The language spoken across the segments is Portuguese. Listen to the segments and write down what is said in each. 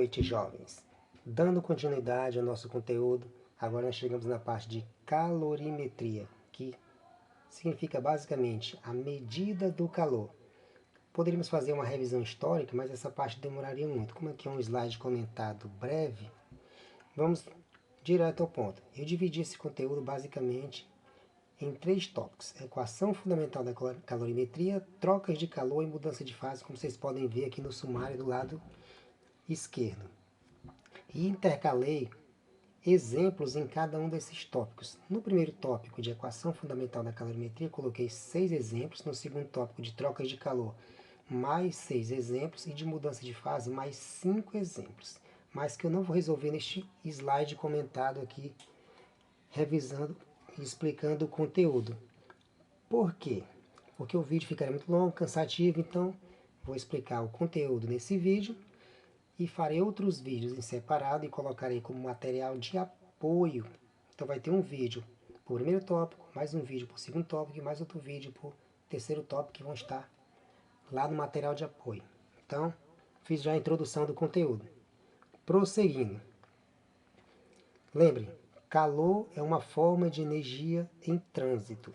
Boa noite, jovens. Dando continuidade ao nosso conteúdo, agora nós chegamos na parte de calorimetria, que significa basicamente a medida do calor. Poderíamos fazer uma revisão histórica, mas essa parte demoraria muito. Como aqui é um slide comentado breve, vamos direto ao ponto. Eu dividi esse conteúdo basicamente em 3 tópicos: equação fundamental da calorimetria, trocas de calor e mudança de fase, como vocês podem ver aqui no sumário do lado esquerdo. E intercalei exemplos em cada um desses tópicos. No primeiro tópico de equação fundamental da calorimetria, coloquei 6 exemplos. No segundo tópico de trocas de calor, mais 6 exemplos. E de mudança de fase, mais 5 exemplos. Mas que eu não vou resolver neste slide comentado aqui, revisando e explicando o conteúdo. Por quê? Porque o vídeo ficaria muito longo, cansativo, então vou explicar o conteúdo nesse vídeo e farei outros vídeos em separado e colocarei como material de apoio. Então vai ter um vídeo para o primeiro tópico, mais um vídeo para o segundo tópico e mais outro vídeo para o terceiro tópico, que vão estar lá no material de apoio. Então, fiz já a introdução do conteúdo. Prosseguindo. Lembre, calor é uma forma de energia em trânsito.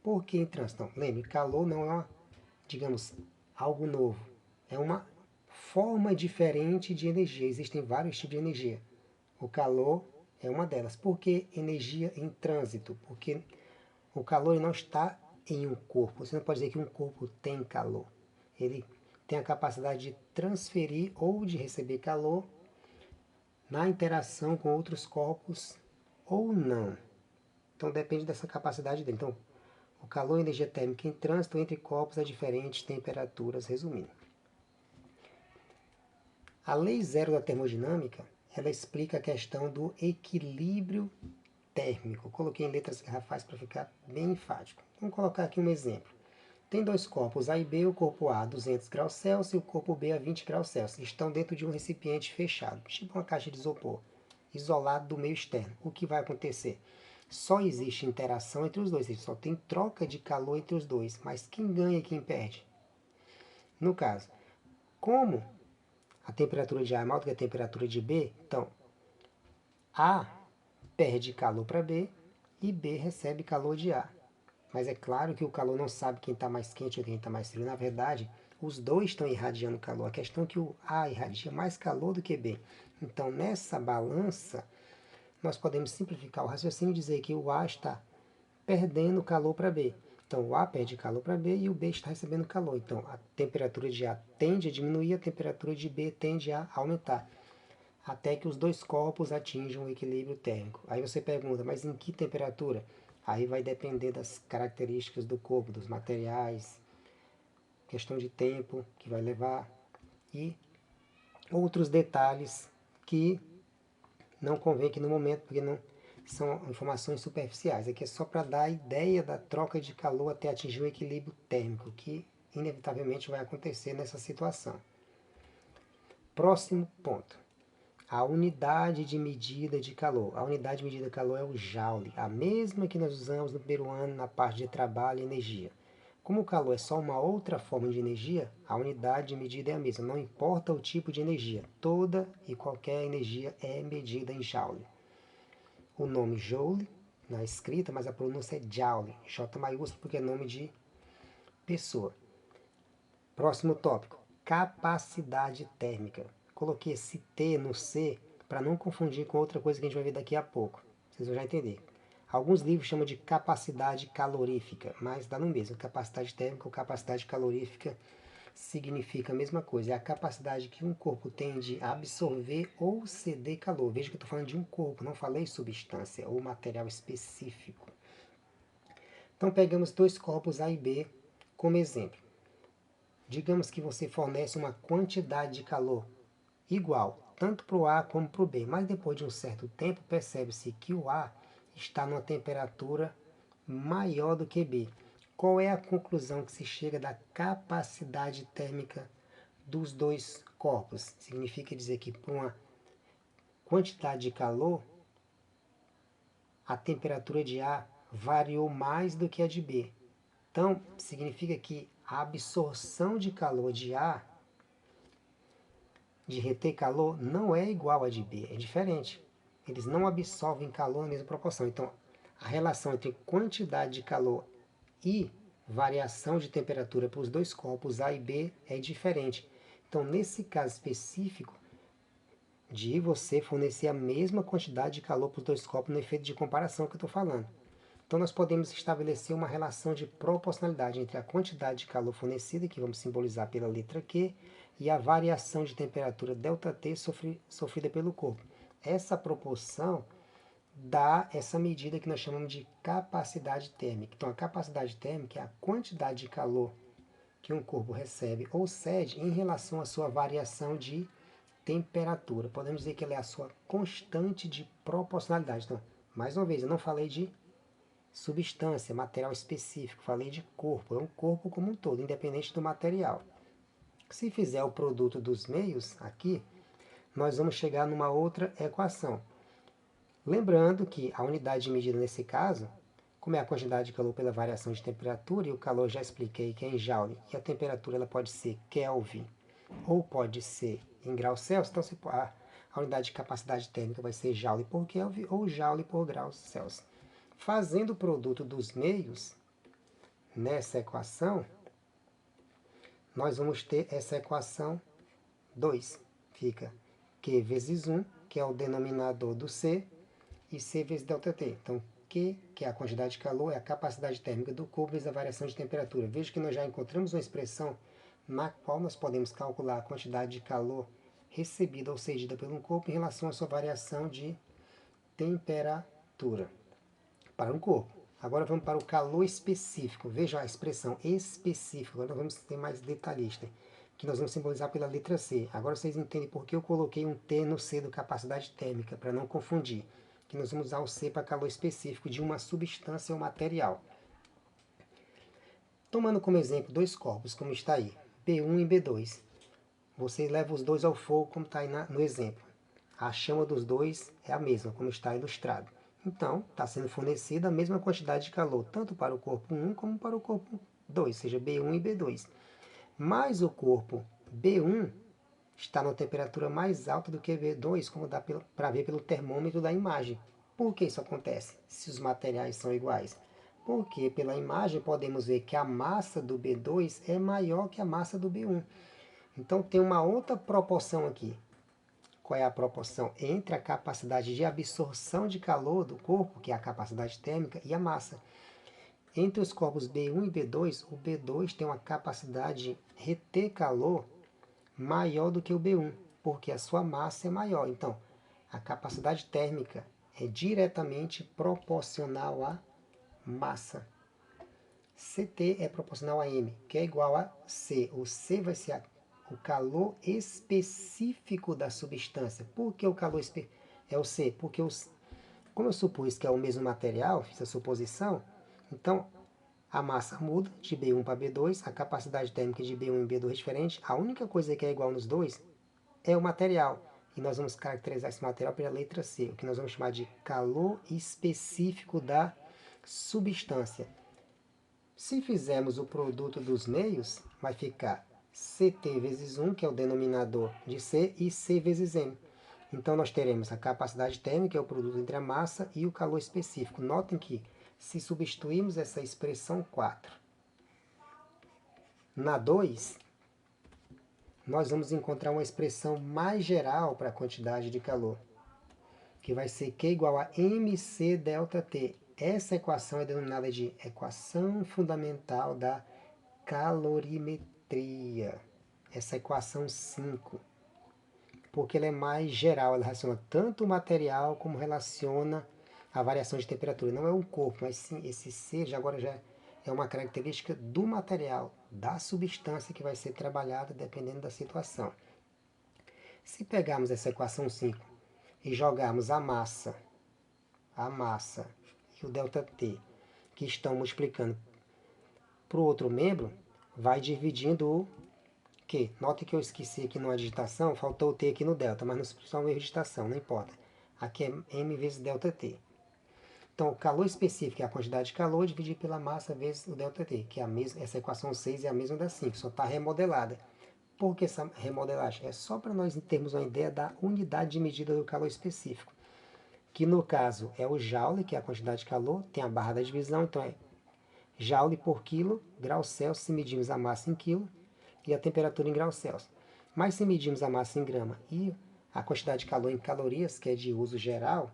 Por que em trânsito? Não, lembre, calor não é, digamos, algo novo. É uma forma diferente de energia. Existem vários tipos de energia. O calor é uma delas. Por que energia em trânsito? Porque o calor não está em um corpo. Você não pode dizer que um corpo tem calor. Ele tem a capacidade de transferir ou de receber calor na interação com outros corpos ou não. Então depende dessa capacidade dele. Então, o calor e energia térmica em trânsito entre corpos a diferentes temperaturas, resumindo. A lei zero da termodinâmica, ela explica a questão do equilíbrio térmico. Coloquei em letras garrafais para ficar bem enfático. Vamos colocar aqui um exemplo. Tem dois corpos A e B, o corpo A a 200 graus Celsius e o corpo B a 20 graus Celsius. Estão dentro de um recipiente fechado, tipo uma caixa de isopor, isolado do meio externo. O que vai acontecer? Só existe interação entre os dois, só tem troca de calor entre os dois, mas quem ganha e quem perde? No caso, como a temperatura de A é maior do que a temperatura de B, então A perde calor para B e B recebe calor de A. Mas é claro que o calor não sabe quem está mais quente ou quem está mais frio. Na verdade, os dois estão irradiando calor. A questão é que o A irradia mais calor do que B. Então, nessa balança, nós podemos simplificar o raciocínio e dizer que o A está perdendo calor para B. Então, o A perde calor para B e o B está recebendo calor. Então, a temperatura de A tende a diminuir, a temperatura de B tende a aumentar, até que os dois corpos atinjam o equilíbrio térmico. Aí você pergunta, mas em que temperatura? Aí vai depender das características do corpo, dos materiais, questão de tempo que vai levar e outros detalhes que não convém aqui no momento, porque não são informações superficiais. Aqui é só para dar a ideia da troca de calor até atingir o equilíbrio térmico, que inevitavelmente vai acontecer nessa situação. Próximo ponto. A unidade de medida de calor. A unidade de medida de calor é o Joule, a mesma que nós usamos no primeiro ano na parte de trabalho e energia. Como o calor é só uma outra forma de energia, a unidade de medida é a mesma, não importa o tipo de energia. Toda e qualquer energia é medida em Joule. O nome Joule na escrita, mas a pronúncia é Joule, J maiúsculo porque é nome de pessoa. Próximo tópico, capacidade térmica. Coloquei esse T no C para não confundir com outra coisa que a gente vai ver daqui a pouco. Vocês vão já entender. Alguns livros chamam de capacidade calorífica, mas dá no mesmo. Capacidade térmica ou capacidade calorífica significa a mesma coisa. É a capacidade que um corpo tem de absorver ou ceder calor. Veja que eu estou falando de um corpo, não falei substância ou material específico. Então pegamos dois corpos A e B como exemplo. Digamos que você fornece uma quantidade de calor igual, tanto para o A como para o B, mas depois de um certo tempo percebe-se que o A está numa temperatura maior do que B. Qual é a conclusão que se chega da capacidade térmica dos dois corpos? Significa dizer que para uma quantidade de calor, a temperatura de A variou mais do que a de B. Então, significa que a absorção de calor de A de reter calor não é igual à de B, é diferente. Eles não absorvem calor na mesma proporção. Então, a relação entre quantidade de calor e variação de temperatura para os dois corpos A e B é diferente. Então, nesse caso específico, de você fornecer a mesma quantidade de calor para os dois corpos no efeito de comparação que eu estou falando. Então, nós podemos estabelecer uma relação de proporcionalidade entre a quantidade de calor fornecida, que vamos simbolizar pela letra Q, e a variação de temperatura ΔT sofrida pelo corpo. Essa proporção dá essa medida que nós chamamos de capacidade térmica. Então, a capacidade térmica é a quantidade de calor que um corpo recebe ou cede em relação à sua variação de temperatura. Podemos dizer que ela é a sua constante de proporcionalidade. Então, mais uma vez, eu não falei de substância, material específico, falei de corpo. É um corpo como um todo, independente do material. Se fizer o produto dos meios aqui, nós vamos chegar numa outra equação. Lembrando que a unidade de medida nesse caso, como é a quantidade de calor pela variação de temperatura, e o calor já expliquei que é em Joule, e a temperatura ela pode ser Kelvin ou pode ser em graus Celsius, então a unidade de capacidade térmica vai ser Joule por Kelvin ou Joule por graus Celsius. Fazendo o produto dos meios, nessa equação, nós vamos ter essa equação 2. Fica Q vezes 1, que é o denominador do C, e C vezes ΔT. Então, Q, que é a quantidade de calor, é a capacidade térmica do corpo vezes a variação de temperatura. Veja que nós já encontramos uma expressão na qual nós podemos calcular a quantidade de calor recebida ou cedida pelo corpo em relação à sua variação de temperatura para um corpo. Agora vamos para o calor específico. Veja a expressão específico. Agora vamos ser mais detalhista, que nós vamos simbolizar pela letra C. Agora vocês entendem por que eu coloquei um T no C do capacidade térmica, para não confundir. Que nós vamos usar o C para calor específico de uma substância ou material. Tomando como exemplo dois corpos, como está aí, B1 e B2. Você leva os dois ao fogo, como está aí no exemplo. A chama dos dois é a mesma, como está ilustrado. Então, está sendo fornecida a mesma quantidade de calor, tanto para o corpo 1 como para o corpo 2, seja B1 e B2. Mas o corpo B1 está numa temperatura mais alta do que B2, como dá para ver pelo termômetro da imagem. Por que isso acontece, se os materiais são iguais? Porque pela imagem podemos ver que a massa do B2 é maior que a massa do B1. Então tem uma outra proporção aqui. Qual é a proporção entre a capacidade de absorção de calor do corpo, que é a capacidade térmica, e a massa? Entre os corpos B1 e B2, o B2 tem uma capacidade de reter calor maior do que o B1, porque a sua massa é maior. Então, a capacidade térmica é diretamente proporcional à massa. CT é proporcional a M, que é igual a C. O C vai ser o calor específico da substância. Por que o calor é o C? Porque como eu supus que é o mesmo material, fiz a suposição, então a massa muda de B1 para B2, a capacidade térmica de B1 e B2 é diferente. A única coisa que é igual nos dois é o material. E nós vamos caracterizar esse material pela letra C, o que nós vamos chamar de calor específico da substância. Se fizermos o produto dos meios, vai ficar CT vezes 1, que é o denominador de C, e C vezes M. Então nós teremos a capacidade térmica, que é o produto entre a massa, e o calor específico. Notem que se substituirmos essa expressão 4 na 2, nós vamos encontrar uma expressão mais geral para a quantidade de calor, que vai ser Q igual a mc ΔT. Essa equação é denominada de equação fundamental da calorimetria. Essa equação 5. Porque ela é mais geral, ela relaciona tanto o material como relaciona a variação de temperatura. Não é um corpo, mas sim esse C agora já é uma característica do material, da substância que vai ser trabalhada dependendo da situação. Se pegarmos essa equação 5 e jogarmos a massa e o ΔT, que estão multiplicando para o outro membro, vai dividindo o Q. Note que eu esqueci aqui numa digitação, faltou o T aqui no delta, mas não se precisa um erro de digitação, não importa. Aqui é M vezes ΔT. Então, o calor específico é a quantidade de calor dividido pela massa vezes o ΔT, que é a mesma, essa equação 6 é a mesma da 5, só está remodelada. Por que essa remodelagem? É só para nós termos uma ideia da unidade de medida do calor específico, que no caso é o joule, que é a quantidade de calor, tem a barra da divisão, então é joule por quilo, graus Celsius, se medimos a massa em quilo, e a temperatura em graus Celsius. Mas se medimos a massa em grama e a quantidade de calor em calorias, que é de uso geral,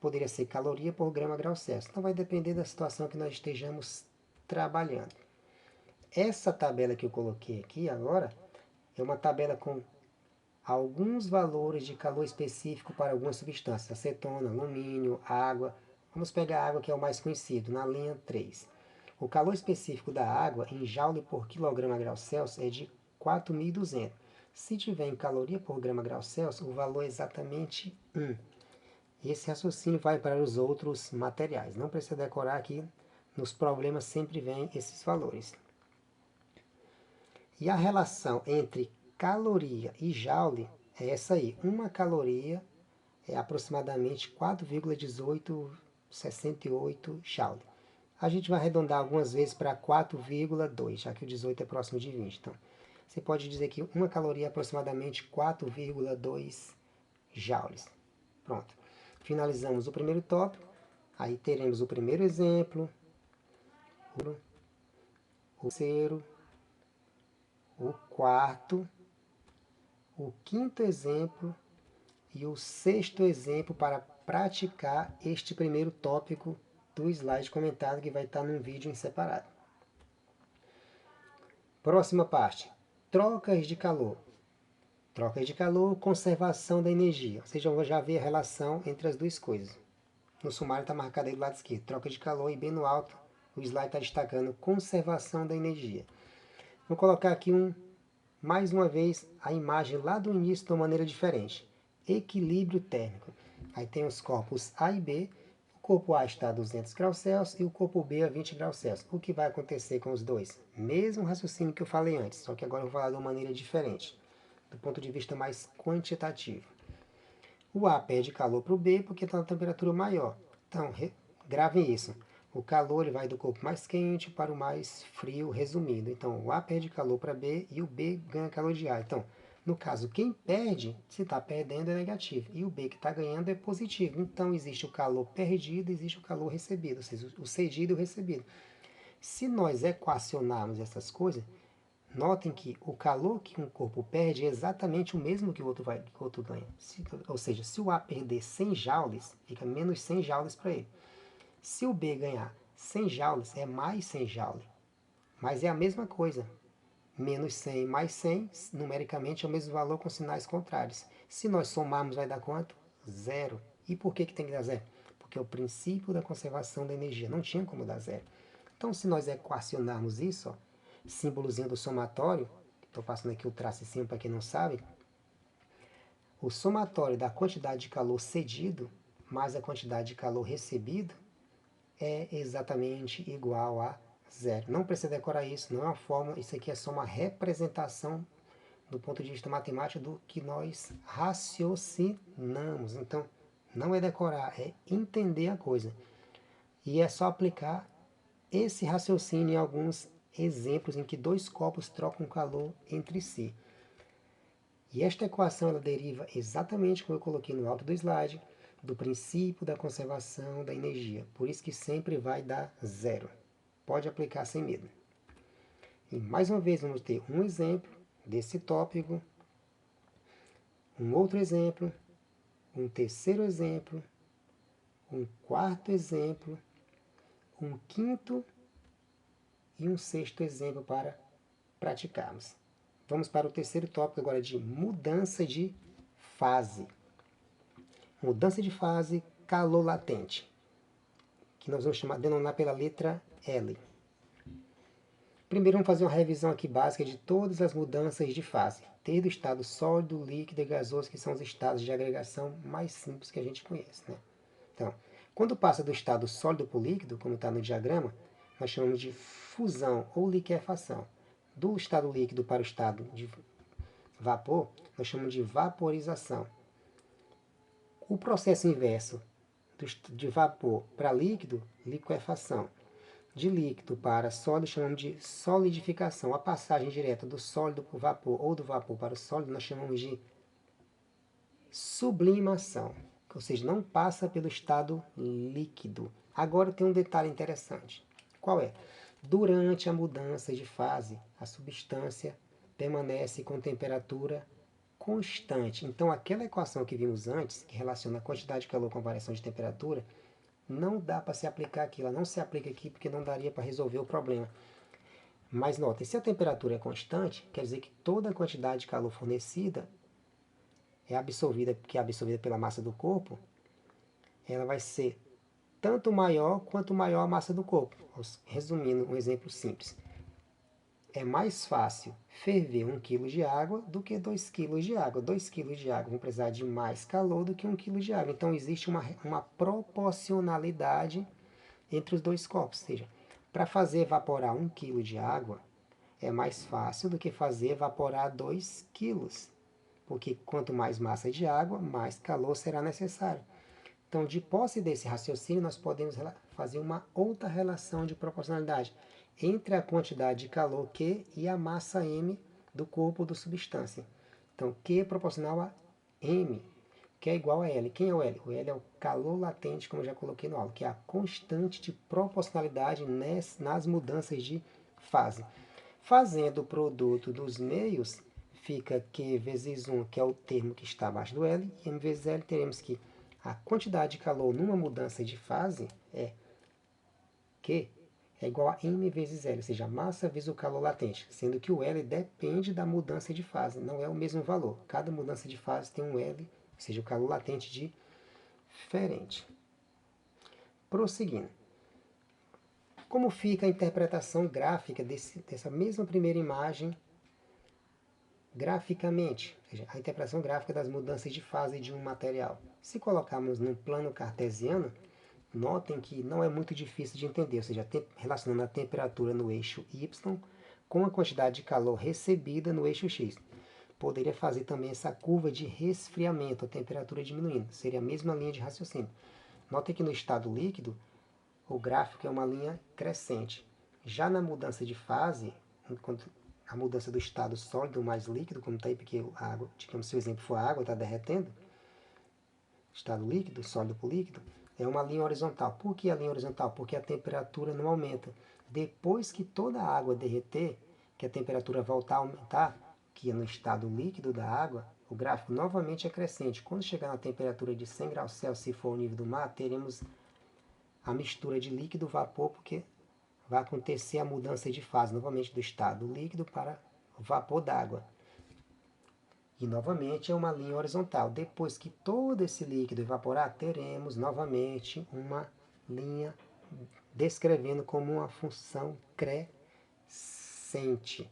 poderia ser caloria por grama grau Celsius. Então vai depender da situação que nós estejamos trabalhando. Essa tabela que eu coloquei aqui agora é uma tabela com alguns valores de calor específico para algumas substâncias, acetona, alumínio, água. Vamos pegar a água, que é o mais conhecido, na linha 3. O calor específico da água em joule por quilograma grau Celsius é de 4.200. Se tiver em caloria por grama grau Celsius, o valor é exatamente 1. Esse raciocínio vai para os outros materiais. Não precisa decorar aqui, nos problemas sempre vem esses valores. E a relação entre caloria e joule é essa aí. Uma caloria é aproximadamente 4,1868 joule. A gente vai arredondar algumas vezes para 4,2, já que o 18 é próximo de 20. Então, você pode dizer que uma caloria é aproximadamente 4,2 joules. Pronto. Finalizamos o primeiro tópico. Aí teremos o primeiro exemplo, o terceiro, o quarto, o quinto exemplo e o sexto exemplo para praticar este primeiro tópico do slide comentado, que vai estar num vídeo em separado. Próxima parte, trocas de calor. Trocas de calor, conservação da energia. Vocês já vê a relação entre as duas coisas. No sumário está marcado aí do lado esquerdo, troca de calor, e bem no alto o slide está destacando conservação da energia. Vou colocar aqui mais uma vez a imagem lá do início de uma maneira diferente. Equilíbrio térmico. Aí tem os corpos A e B. O corpo A está a 200 graus Celsius e o corpo B a 20 graus Celsius. O que vai acontecer com os dois? Mesmo raciocínio que eu falei antes, só que agora eu vou falar de uma maneira diferente, do ponto de vista mais quantitativo. O A perde calor para o B porque está na temperatura maior. Então, gravem isso. O calor ele vai do corpo mais quente para o mais frio, resumindo. Então, o A perde calor para B e o B ganha calor de A. Então, no caso, quem perde, se está perdendo, é negativo. E o B que está ganhando é positivo. Então, existe o calor perdido, existe o calor recebido, ou seja, o cedido e o recebido. Se nós equacionarmos essas coisas, notem que o calor que um corpo perde é exatamente o mesmo que o outro ganha. Ou seja, se o A perder 100 joules, fica menos 100 joules para ele. Se o B ganhar 100 joules, é mais 100 joules. Mas é a mesma coisa. Menos 100 mais 100, numericamente é o mesmo valor com sinais contrários. Se nós somarmos, vai dar quanto? Zero. E por que tem que dar zero? Porque é o princípio da conservação da energia. Não tinha como dar zero. Então, se nós equacionarmos isso, ó, símbolozinho do somatório, estou passando aqui o traço em cima para quem não sabe, o somatório da quantidade de calor cedido mais a quantidade de calor recebido é exatamente igual a zero. Não precisa decorar isso, não é uma fórmula, isso aqui é só uma representação do ponto de vista matemático do que nós raciocinamos. Então, não é decorar, é entender a coisa. E é só aplicar esse raciocínio em alguns exemplos em que dois corpos trocam calor entre si. E esta equação ela deriva exatamente como eu coloquei no alto do slide, do princípio da conservação da energia. Por isso que sempre vai dar zero. Pode aplicar sem medo. E mais uma vez vamos ter um exemplo desse tópico, um outro exemplo, um terceiro exemplo, um quarto exemplo, um quinto e um sexto exemplo para praticarmos. Vamos para o terceiro tópico agora de mudança de fase. Mudança de fase, calor latente, que nós vamos denominar pela letra L. Primeiro vamos fazer uma revisão aqui básica de todas as mudanças de fase, desde o estado sólido, líquido e gasoso, que são os estados de agregação mais simples que a gente conhece, né? Então, quando passa do estado sólido para o líquido, como está no diagrama, nós chamamos de fusão ou liquefação. Do estado líquido para o estado de vapor, nós chamamos de vaporização. O processo inverso de vapor para líquido, liquefação. de líquido para sólido chamamos de solidificação. A passagem direta do sólido para o vapor ou do vapor para o sólido nós chamamos de sublimação, ou seja, não passa pelo estado líquido. Agora tem um detalhe interessante. Qual é? Durante a mudança de fase, a substância permanece com temperatura constante. Então, aquela equação que vimos antes, que relaciona a quantidade de calor com a variação de temperatura, não dá para se aplicar aqui. Ela não se aplica aqui porque não daria para resolver o problema. Mas notem, se a temperatura é constante, quer dizer que toda a quantidade de calor fornecida é absorvida, que é absorvida pela massa do corpo, ela vai ser tanto maior quanto maior a massa do corpo. Resumindo, um exemplo simples. É mais fácil ferver 1 kg de água do que 2 kg de água. 2 kg de água vão precisar de mais calor do que 1 kg de água. Então, existe uma proporcionalidade entre os dois corpos. Ou seja, para fazer evaporar 1 kg de água, é mais fácil do que fazer evaporar 2 kg. Porque quanto mais massa de água, mais calor será necessário. Então, de posse desse raciocínio, nós podemos fazer uma outra relação de proporcionalidade entre a quantidade de calor Q e a massa M do corpo da substância. Então, Q é proporcional a M, que é igual a L. Quem é o L? O L é o calor latente, como eu já coloquei no aula, que é a constante de proporcionalidade nas mudanças de fase. Fazendo o produto dos meios, fica Q vezes 1, que é o termo que está abaixo do L, e M vezes L, teremos que a quantidade de calor numa mudança de fase é Q é igual a M vezes L, ou seja, a massa vezes o calor latente, sendo que o L depende da mudança de fase, não é o mesmo valor. Cada mudança de fase tem um L, ou seja, o calor latente diferente. Prosseguindo. Como fica a interpretação gráfica dessa mesma primeira imagem graficamente? Ou seja, a interpretação gráfica das mudanças de fase de um material. Se colocarmos num plano cartesiano, notem que não é muito difícil de entender, ou seja, relacionando a temperatura no eixo Y com a quantidade de calor recebida no eixo X. Poderia fazer também essa curva de resfriamento, a temperatura diminuindo, seria a mesma linha de raciocínio. Notem que no estado líquido, o gráfico é uma linha crescente. Já na mudança de fase, a mudança do estado sólido mais líquido, como está aí, porque a água, digamos, se o exemplo for a água, está derretendo, estado líquido, sólido para líquido, é uma linha horizontal. Por que a linha horizontal? Porque a temperatura não aumenta. Depois que toda a água derreter, que a temperatura voltar a aumentar, que é no estado líquido da água, o gráfico novamente é crescente. Quando chegar na temperatura de 100 graus Celsius, se for o nível do mar, teremos a mistura de líquido e vapor, porque vai acontecer a mudança de fase, novamente do estado líquido para o vapor d'água. E novamente é uma linha horizontal. Depois que todo esse líquido evaporar, teremos novamente uma linha descrevendo como uma função crescente.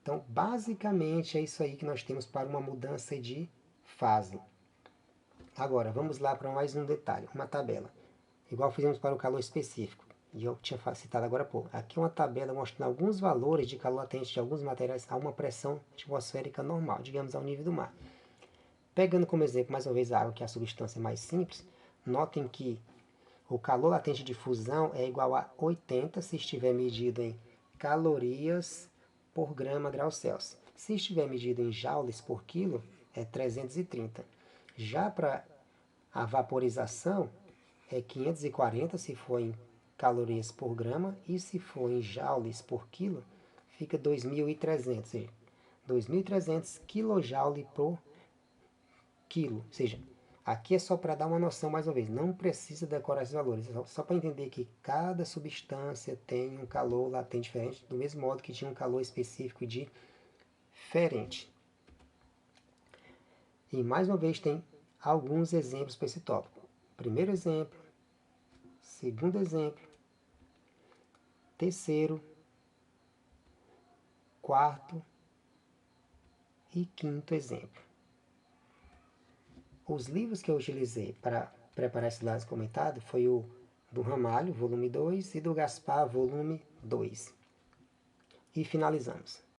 Então, basicamente é isso aí que nós temos para uma mudança de fase. Agora, vamos lá para mais um detalhe, uma tabela. Igual fizemos para o calor específico, e eu tinha citado agora há pouco. Aqui é uma tabela mostrando alguns valores de calor latente de alguns materiais a uma pressão atmosférica normal, digamos ao nível do mar. Pegando como exemplo mais uma vez a água, que é a substância mais simples, notem que o calor latente de fusão é igual a 80 se estiver medido em calorias por grama grau Celsius. Se estiver medido em joules por quilo, é 330. Já para a vaporização, é 540 se for em calorias por grama, e se for em joules por quilo, fica 2.300, 2.300 kJ por quilo. Ou seja, aqui é só para dar uma noção mais uma vez, não precisa decorar esses valores, só para entender que cada substância tem um calor latente diferente, do mesmo modo que tinha um calor específico diferente. E mais uma vez tem alguns exemplos para esse tópico. Primeiro exemplo, segundo exemplo, terceiro, quarto e quinto exemplo. Os livros que eu utilizei para preparar esse lado comentado foi o do Ramalho, volume 2, e do Gaspar, volume 2. E finalizamos.